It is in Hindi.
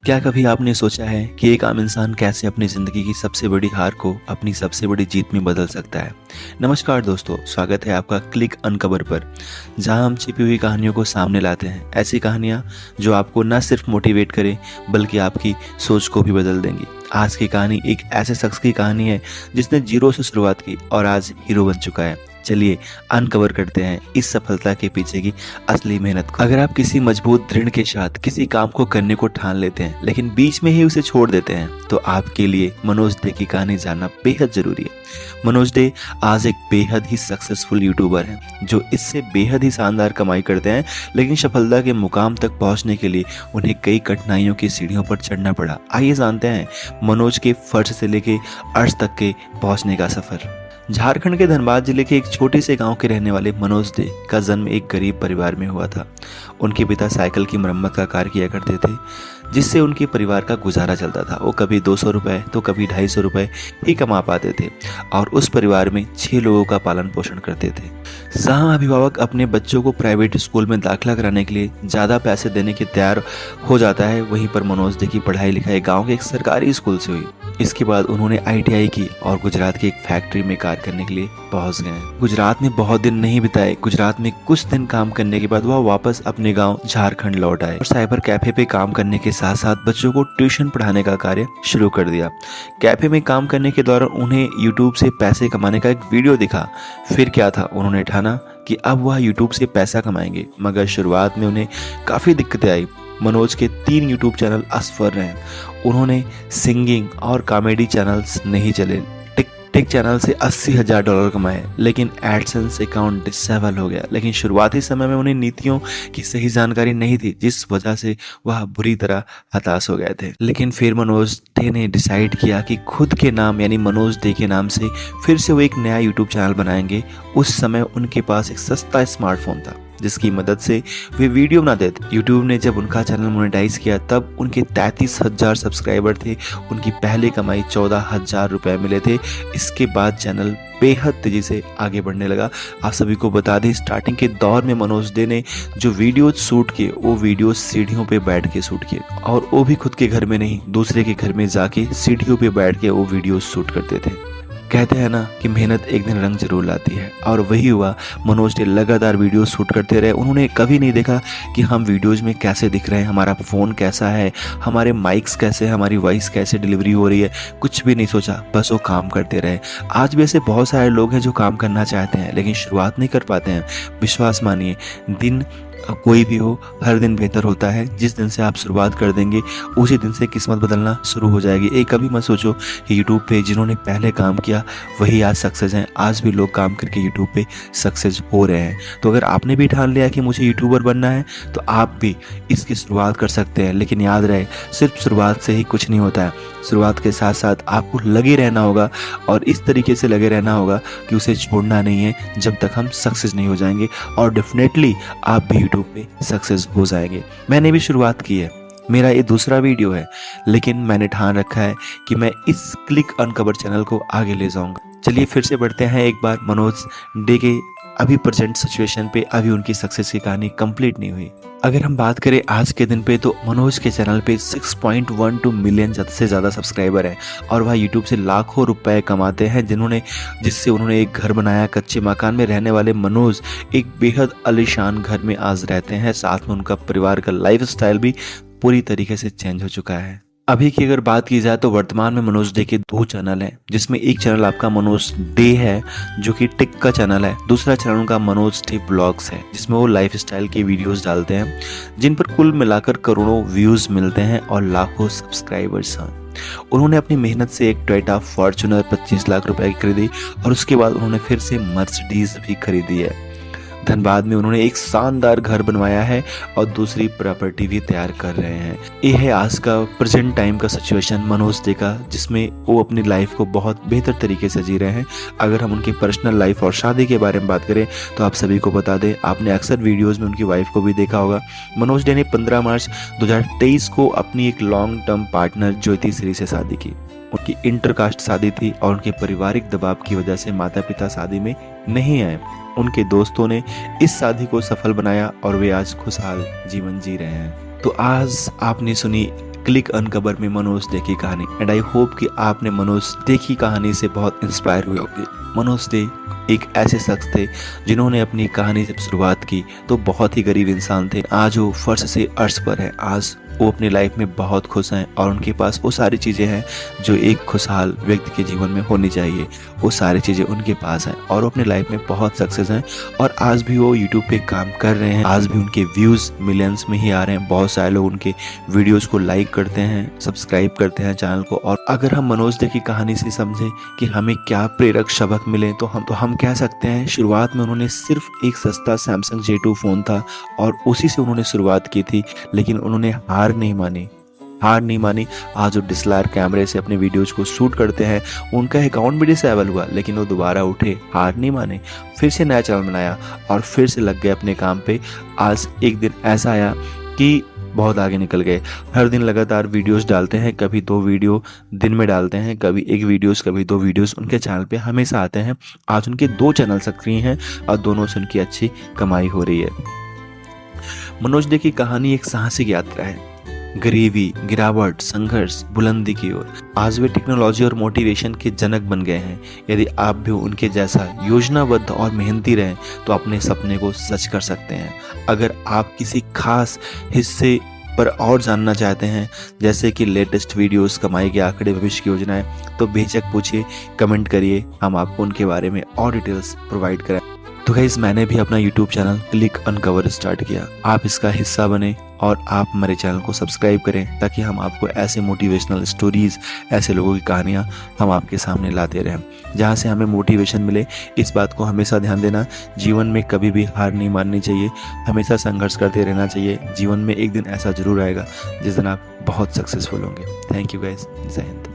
क्या कभी आपने सोचा है कि एक आम इंसान कैसे अपनी ज़िंदगी की सबसे बड़ी हार को अपनी सबसे बड़ी जीत में बदल सकता है। नमस्कार दोस्तों, स्वागत है आपका क्लिक अनकवर पर, जहां हम छिपी हुई कहानियों को सामने लाते हैं। ऐसी कहानियां जो आपको न सिर्फ मोटिवेट करें बल्कि आपकी सोच को भी बदल देंगी। आज की कहानी एक ऐसे शख्स की कहानी है जिसने जीरो से शुरुआत की और आज हीरो बन चुका है। चलिए अनकवर करते हैं इस सफलता के पीछे की असली मेहनत को। अगर आप किसी मजबूत दृढ़ के साथ किसी काम को करने को ठान लेते हैं लेकिन बीच में ही उसे छोड़ देते हैं तो आपके लिए मनोज डे की कहानी जानना बेहद जरूरी है। मनोज डे आज एक बेहद ही सक्सेसफुल यूट्यूबर हैं जो इससे बेहद ही शानदार कमाई करते हैं, लेकिन सफलता के मुकाम तक पहुंचने के लिए उन्हें कई कठिनाइयों की सीढ़ियों पर चढ़ना पड़ा। आइए जानते हैं मनोज के फर्श से लेके अर्श तक के पहुंचने का सफर। झारखंड के धनबाद जिले के एक छोटे से गांव के रहने वाले मनोज डे का जन्म एक गरीब परिवार में हुआ था। उनके पिता साइकिल की मरम्मत का कार्य किया करते थे, जिससे उनके परिवार का गुजारा चलता था। वो कभी 200 रुपए तो कभी 250 रुपए ही कमा पाते थे और उस परिवार में 6 लोगों का पालन पोषण करते थे। जहां अभिभावक अपने बच्चों को प्राइवेट स्कूल में दाखिला कराने के लिए ज़्यादा पैसे देने के तैयार हो जाता है, वहीं पर मनोज डे की पढ़ाई लिखाई गाँव के एक सरकारी स्कूल से हुई। इसके बाद उन्होंने ITI की और गुजरात की एक फैक्ट्री में कार्य करने के लिए पहुंच गए। गुजरात में बहुत दिन नहीं बिताए। गुजरात में कुछ दिन काम करने के बाद वह वापस अपने गांव झारखंड लौट आए और साइबर कैफे पे काम करने के साथ साथ बच्चों को ट्यूशन पढ़ाने का कार्य शुरू कर दिया। कैफे में काम करने के दौरान उन्हें यूट्यूब से पैसे कमाने का एक वीडियो दिखा। फिर क्या था, उन्होंने ठाना कि अब वह यूट्यूब से पैसा कमाएंगे, मगर शुरुआत में उन्हें काफ़ी दिक्कतें आई। मनोज के 3 यूट्यूब चैनल असफल रहे। उन्होंने सिंगिंग और कॉमेडी चैनल्स नहीं चले। टेक चैनल से $80,000 कमाए, लेकिन एडसेंस अकाउंट डिसेबल हो गया। लेकिन शुरुआती समय में उन्हें नीतियों की सही जानकारी नहीं थी, जिस वजह से वह बुरी तरह हताश हो गए थे। लेकिन फिर मनोज डे ने डिसाइड किया कि खुद के नाम यानी मनोज डे के नाम से फिर से वो एक नया यूट्यूब चैनल बनाएंगे। उस समय उनके पास एक सस्ता स्मार्टफोन था जिसकी मदद से वे वीडियो बनाते थे। यूट्यूब ने जब उनका चैनल मोनेटाइज किया तब उनके 33,000 सब्सक्राइबर थे। उनकी पहली कमाई 14,000 रुपए मिले थे। इसके बाद चैनल बेहद तेजी से आगे बढ़ने लगा। आप सभी को बता दें, स्टार्टिंग के दौर में मनोज डे ने जो वीडियो शूट किए वो वीडियो सीढ़ियों पे बैठ के शूट किए, और वो भी खुद के घर में नहीं, दूसरे के घर में जाके सीढ़ियों पे बैठ के वो वीडियो शूट करते थे। कहते हैं ना कि मेहनत एक दिन रंग जरूर लाती है, और वही हुआ। मनोज डे लगातार वीडियो शूट करते रहे। उन्होंने कभी नहीं देखा कि हम वीडियोज में कैसे दिख रहे हैं, हमारा फ़ोन कैसा है, हमारे माइक्स कैसे, हमारी वॉइस कैसे डिलीवरी हो रही है, कुछ भी नहीं सोचा, बस वो काम करते रहे। आज भी ऐसे बहुत सारे लोग हैं जो काम करना चाहते हैं लेकिन शुरुआत नहीं कर पाते हैं। विश्वास मानिए, दिन कोई भी हो, हर दिन बेहतर होता है। जिस दिन से आप शुरुआत कर देंगे उसी दिन से किस्मत बदलना शुरू हो जाएगी। एक कभी मत सोचो कि यूट्यूब पे जिन्होंने पहले काम किया वही आज सक्सेस हैं। आज भी लोग काम करके यूट्यूब पे सक्सेस हो रहे हैं। तो अगर आपने भी ठान लिया कि मुझे यूट्यूबर बनना है तो आप भी इसकी शुरुआत कर सकते हैं। लेकिन याद रहे, सिर्फ शुरुआत से ही कुछ नहीं होता है। शुरुआत के साथ साथ आपको लगे रहना होगा, और इस तरीके से लगे रहना होगा कि उसे छोड़ना नहीं है जब तक हम सक्सेस नहीं हो जाएंगे, और डेफिनेटली आप भी यूट्यूब पे सक्सेस हो जाएंगे। मैंने भी शुरुआत की है, मेरा ये दूसरा वीडियो है, लेकिन मैंने ठान रखा है कि मैं इस क्लिक अनकवर चैनल को आगे ले जाऊंगा। चलिए फिर से बढ़ते हैं एक बार मनोज डे के अभी प्रेजेंट सिचुएशन पे। अभी उनकी सक्सेस की कहानी कंप्लीट नहीं हुई। अगर हम बात करें आज के दिन पे, तो मनोज के चैनल पे 6.12 मिलियन से ज़्यादा सब्सक्राइबर हैं, और वह यूट्यूब से लाखों रुपए कमाते हैं, जिससे उन्होंने एक घर बनाया। कच्चे मकान में रहने वाले मनोज एक बेहद आलीशान घर में आज रहते हैं। साथ में उनका परिवार का लाइफस्टाइल भी पूरी तरीके से चेंज हो चुका है। अभी की अगर बात की जाए तो वर्तमान में मनोज डे के 2 चैनल हैं, जिसमें एक चैनल आपका मनोज डे है जो कि टेक का चैनल है। दूसरा चैनल उनका मनोज डे ब्लॉग्स है, जिसमें वो लाइफस्टाइल के वीडियोस डालते हैं, जिन पर कुल मिलाकर करोड़ों व्यूज मिलते हैं और लाखों सब्सक्राइबर्स हैं। उन्होंने अपनी मेहनत से एक टोयोटा फॉर्च्यूनर 25 लाख रुपए की खरीदी, और उसके बाद उन्होंने फिर से मर्सिडीज भी खरीदी है। धनबाद में उन्होंने एक शानदार घर बनवाया है और दूसरी प्रॉपर्टी भी तैयार कर रहे हैं। ये है आज का प्रेजेंट टाइम का सिचुएशन मनोज डे का, जिसमें वो अपनी लाइफ को बहुत बेहतर तरीके से जी रहे हैं। अगर हम उनकी पर्सनल लाइफ और शादी के बारे में बात करें तो आप सभी को बता दें, आपने अक्सर वीडियोस में उनकी वाइफ को भी देखा होगा। मनोज डे ने 15 मार्च 2023 को अपनी एक लॉन्ग टर्म पार्टनर ज्योति श्री से शादी की। उनकी इंटरकास्ट शादी थी और उनके पारिवारिक दबाव की वजह से माता पिता शादी में नहीं आए। उनके दोस्तों ने इस शादी को सफल बनाया और वे आज खुशहाल जीवन जी रहे हैं। तो आज आपने सुनी क्लिक अनकबर में मनोज डे की कहानी। एंड आई होप कि आपने मनोज डे की कहानी से बहुत इंस्पायर हुए होंगे। मनोज डे एक ऐसे शख्स थे जिन्होंने अपनी कहानी जब शुरुआत की तो बहुत ही गरीब इंसान थे। आज वो फर्श से अर्श पर है। आज वो अपनी लाइफ में बहुत खुश हैं और उनके पास वो सारी चीज़ें हैं जो एक खुशहाल व्यक्ति के जीवन में होनी चाहिए। वो सारी चीज़ें उनके पास हैं और वो अपनी लाइफ में बहुत सक्सेस हैं और आज भी वो यूट्यूब पे काम कर रहे हैं। आज भी उनके व्यूज़ मिलियंस में ही आ रहे हैं। बहुत सारे लोग उनके वीडियोज़ को लाइक करते हैं, सब्सक्राइब करते हैं चैनल को। और अगर हम मनोज डे की कहानी से समझें कि हमें क्या प्रेरक सबक मिले तो हम कह सकते हैं शुरुआत में उन्होंने सिर्फ एक सस्ता सैमसंग J2 फ़ोन था और उसी से उन्होंने शुरुआत की थी, लेकिन उन्होंने हार नहीं मानी। आज वो DSLR कैमरे से अपने वीडियोज़ को शूट करते हैं। उनका अकाउंट भी डिसेबल हुआ लेकिन वो दोबारा उठे, हार नहीं माने, फिर से नया चैनल बनाया और फिर से लग गए अपने काम पे। आज एक दिन ऐसा आया कि बहुत आगे निकल गए। हर दिन लगातार वीडियोस डालते हैं, कभी 2 वीडियो दिन में डालते हैं, कभी 1 वीडियोस कभी 2 वीडियोस उनके चैनल पे हमेशा आते हैं। आज उनके 2 चैनल सक्रिय हैं और दोनों से उनकी अच्छी कमाई हो रही है। मनोज डे की कहानी एक साहसिक यात्रा है। गरीबी, गिरावट, संघर्ष, बुलंदी की ओर। आज वे टेक्नोलॉजी और मोटिवेशन के जनक बन गए हैं। यदि आप भी उनके जैसा योजनाबद्ध और मेहनती रहें तो अपने सपने को सच कर सकते हैं। अगर आप किसी खास हिस्से पर और जानना चाहते हैं जैसे कि लेटेस्ट वीडियोस, कमाई के आंकड़े, भविष्य की योजनाएं, तो बेझिझक पूछिए, कमेंट करिए, हम आपको उनके बारे में और डिटेल्स प्रोवाइड करें। तो गाइस, मैंने भी अपना YouTube channel click uncover start किया। आप इसका हिस्सा बने और आप हमारे चैनल को सब्सक्राइब करें ताकि हम आपको ऐसे मोटिवेशनल स्टोरीज, ऐसे लोगों की कहानियाँ हम आपके सामने लाते रहें जहाँ से हमें मोटिवेशन मिले। इस बात को हमेशा ध्यान देना, जीवन में कभी भी हार नहीं माननी चाहिए, हमेशा संघर्ष करते रहना चाहिए। जीवन में एक दिन ऐसा जरूर आएगा जिस दिन आप बहुत सक्सेसफुल होंगे। थैंक यू गाइस, जय हिंद।